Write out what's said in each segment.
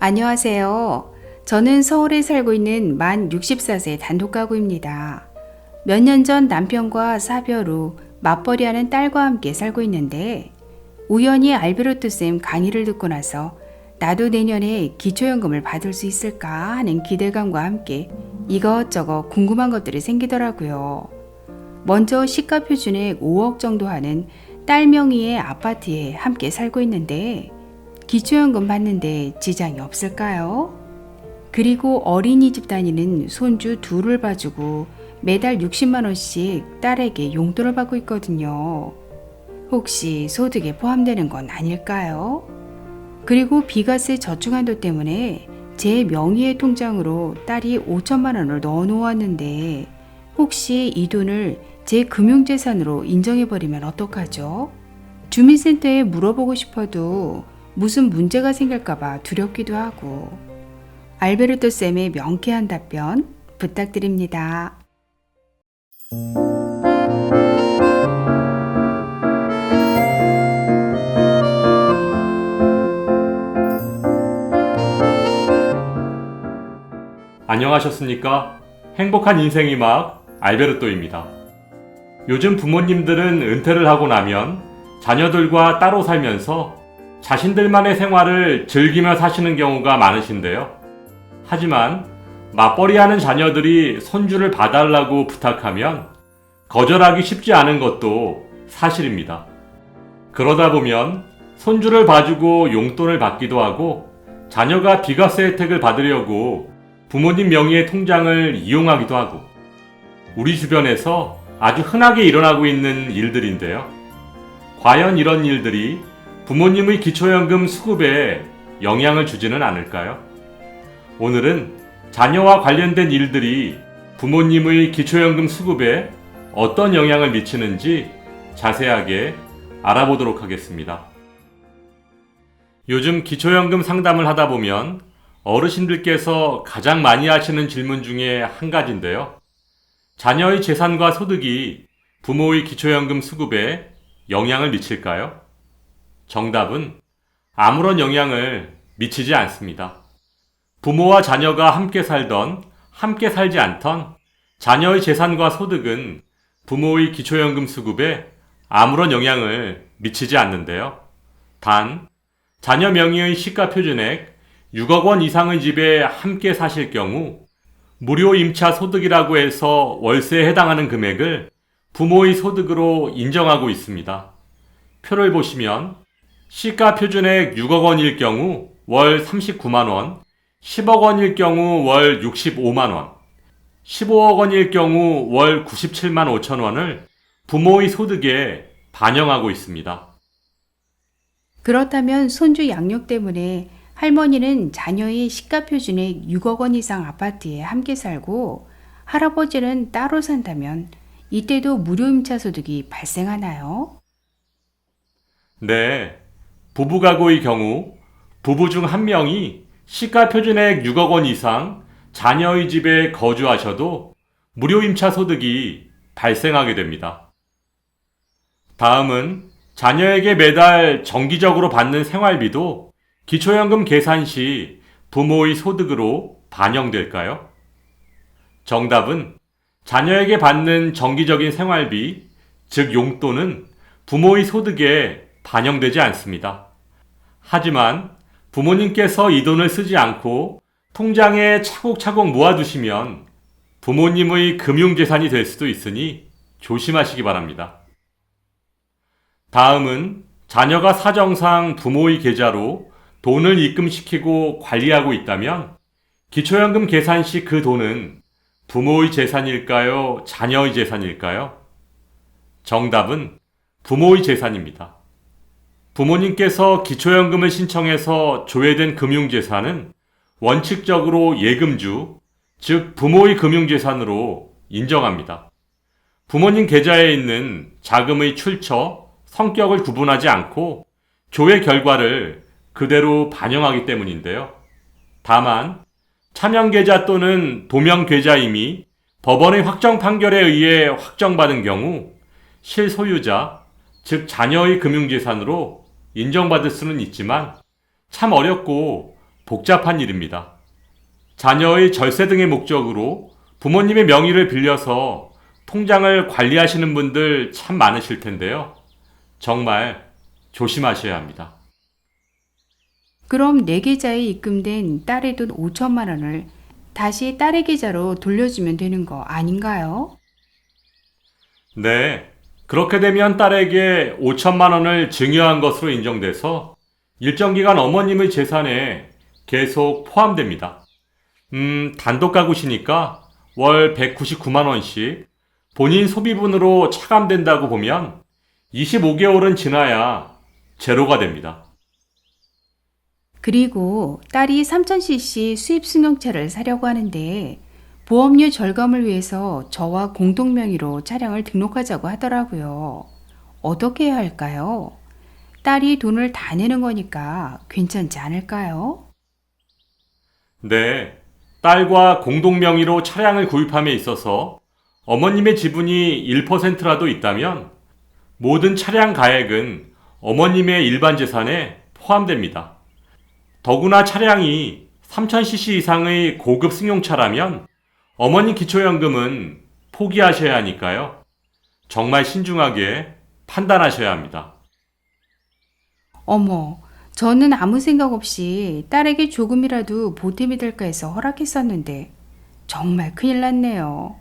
안녕하세요. 저는 서울에 살고 있는 만 64세 단독가구입니다. 몇 년 전 남편과 사별 후 맞벌이하는 딸과 함께 살고 있는데 우연히 알베르토 쌤 강의를 듣고 나서 나도 내년에 기초연금을 받을 수 있을까 하는 기대감과 함께 이것저것 궁금한 것들이 생기더라고요. 먼저 시가 표준액 5억 정도 하는 딸 명의의 아파트에 함께 살고 있는데 기초연금 받는데 지장이 없을까요? 그리고 어린이집 다니는 손주 둘을 봐주고 매달 60만 원씩 딸에게 용돈을 받고 있거든요. 혹시 소득에 포함되는 건 아닐까요? 그리고 비과세 저축한도 때문에 제 명의의 통장으로 딸이 5천만 원을 넣어 놓았는데 혹시 이 돈을 제 금융재산으로 인정해버리면 어떡하죠? 주민센터에 물어보고 싶어도 무슨 문제가 생길까봐 두렵기도 하고 알베르토 쌤의 명쾌한 답변 부탁드립니다. 안녕하셨습니까? 행복한 인생의 막 알베르토입니다. 요즘 부모님들은 은퇴를 하고 나면 자녀들과 따로 살면서 자신들만의 생활을 즐기며 사시는 경우가 많으신데요. 하지만 맞벌이하는 자녀들이 손주를 봐달라고 부탁하면 거절하기 쉽지 않은 것도 사실입니다. 그러다 보면 손주를 봐주고 용돈을 받기도 하고 자녀가 비과세 혜택을 받으려고 부모님 명의의 통장을 이용하기도 하고 우리 주변에서 아주 흔하게 일어나고 있는 일들인데요. 과연 이런 일들이 부모님의 기초연금 수급에 영향을 주지는 않을까요? 오늘은 자녀와 관련된 일들이 부모님의 기초연금 수급에 어떤 영향을 미치는지 자세하게 알아보도록 하겠습니다. 요즘 기초연금 상담을 하다 보면 어르신들께서 가장 많이 하시는 질문 중에 한 가지인데요. 자녀의 재산과 소득이 부모의 기초연금 수급에 영향을 미칠까요? 정답은 아무런 영향을 미치지 않습니다. 부모와 자녀가 함께 살던, 함께 살지 않던 자녀의 재산과 소득은 부모의 기초연금 수급에 아무런 영향을 미치지 않는데요. 단, 자녀 명의의 시가 표준액 6억 원 이상의 집에 함께 사실 경우 무료 임차 소득이라고 해서 월세에 해당하는 금액을 부모의 소득으로 인정하고 있습니다. 표를 보시면 시가 표준액 6억 원일 경우 월 39만 원, 10억 원일 경우 월 65만 원, 15억 원일 경우 월 97만 5천 원을 부모의 소득에 반영하고 있습니다. 그렇다면 손주 양육 때문에 할머니는 자녀의 시가 표준액 6억 원 이상 아파트에 함께 살고 할아버지는 따로 산다면 이때도 무료 임차 소득이 발생하나요? 네, 부부가구의 경우 부부 중 한 명이 시가 표준액 6억 원 이상 자녀의 집에 거주하셔도 무료 임차 소득이 발생하게 됩니다. 다음은 자녀에게 매달 정기적으로 받는 생활비도 기초연금 계산 시 부모의 소득으로 반영될까요? 정답은 자녀에게 받는 정기적인 생활비, 즉 용돈은 부모의 소득에 반영되지 않습니다. 하지만 부모님께서 이 돈을 쓰지 않고 통장에 차곡차곡 모아두시면 부모님의 금융재산이 될 수도 있으니 조심하시기 바랍니다. 다음은 자녀가 사정상 부모의 계좌로 돈을 입금시키고 관리하고 있다면 기초연금 계산 시 그 돈은 부모의 재산일까요? 자녀의 재산일까요? 정답은 부모의 재산입니다. 부모님께서 기초연금을 신청해서 조회된 금융재산은 원칙적으로 예금주, 즉 부모의 금융재산으로 인정합니다. 부모님 계좌에 있는 자금의 출처, 성격을 구분하지 않고 조회 결과를 그대로 반영하기 때문인데요. 다만 차명계좌 또는 도명계좌임이 법원의 확정 판결에 의해 확정받은 경우 실소유자, 즉 자녀의 금융재산으로 인정받을 수는 있지만 참 어렵고 복잡한 일입니다. 자녀의 절세 등의 목적으로 부모님의 명의를 빌려서 통장을 관리하시는 분들 참 많으실 텐데요. 정말 조심하셔야 합니다. 그럼 내 계좌에 입금된 딸의 돈 5천만 원을 다시 딸의 계좌로 돌려주면 되는 거 아닌가요? 네, 그렇게 되면 딸에게 5천만 원을 증여한 것으로 인정돼서 일정 기간 어머님의 재산에 계속 포함됩니다. 단독 가구시니까 월 199만 원씩 본인 소비분으로 차감된다고 보면 25개월은 지나야 제로가 됩니다. 그리고 딸이 3000cc 수입 승용차를 사려고 하는데 보험료 절감을 위해서 저와 공동 명의로 차량을 등록하자고 하더라고요. 어떻게 해야 할까요? 딸이 돈을 다 내는 거니까 괜찮지 않을까요? 네, 딸과 공동 명의로 차량을 구입함에 있어서 어머님의 지분이 1%라도 있다면 모든 차량 가액은 어머님의 일반 재산에 포함됩니다. 더구나 차량이 3000cc 이상의 고급 승용차라면 어머니 기초연금은 포기하셔야 하니까요. 정말 신중하게 판단하셔야 합니다. 어머, 저는 아무 생각 없이 딸에게 조금이라도 보탬이 될까 해서 허락했었는데 정말 큰일 났네요.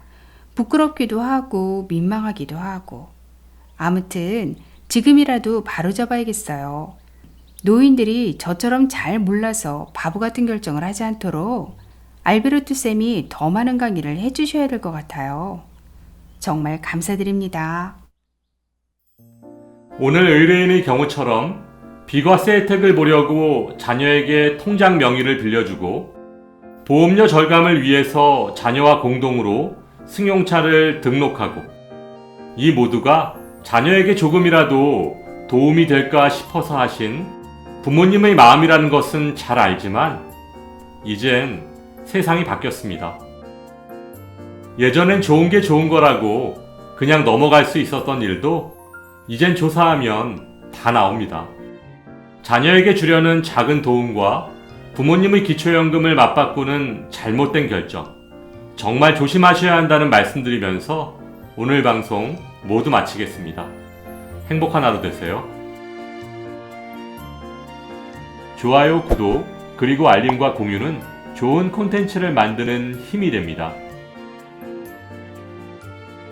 부끄럽기도 하고 민망하기도 하고. 아무튼 지금이라도 바로잡아야겠어요. 노인들이 저처럼 잘 몰라서 바보 같은 결정을 하지 않도록 알베르토 쌤이 더 많은 강의를 해주셔야 될 것 같아요. 정말 감사드립니다. 오늘 의뢰인의 경우처럼 비과세 혜택을 보려고 자녀에게 통장 명의를 빌려주고 보험료 절감을 위해서 자녀와 공동으로 승용차를 등록하고 이 모두가 자녀에게 조금이라도 도움이 될까 싶어서 하신 부모님의 마음이라는 것은 잘 알지만 이젠 세상이 바뀌었습니다. 예전엔 좋은 게 좋은 거라고 그냥 넘어갈 수 있었던 일도 이젠 조사하면 다 나옵니다. 자녀에게 주려는 작은 도움과 부모님의 기초연금을 맞바꾸는 잘못된 결정, 정말 조심하셔야 한다는 말씀드리면서 오늘 방송 모두 마치겠습니다. 행복한 하루 되세요. 좋아요, 구독, 그리고 알림과 공유는 좋은 콘텐츠를 만드는 힘이 됩니다.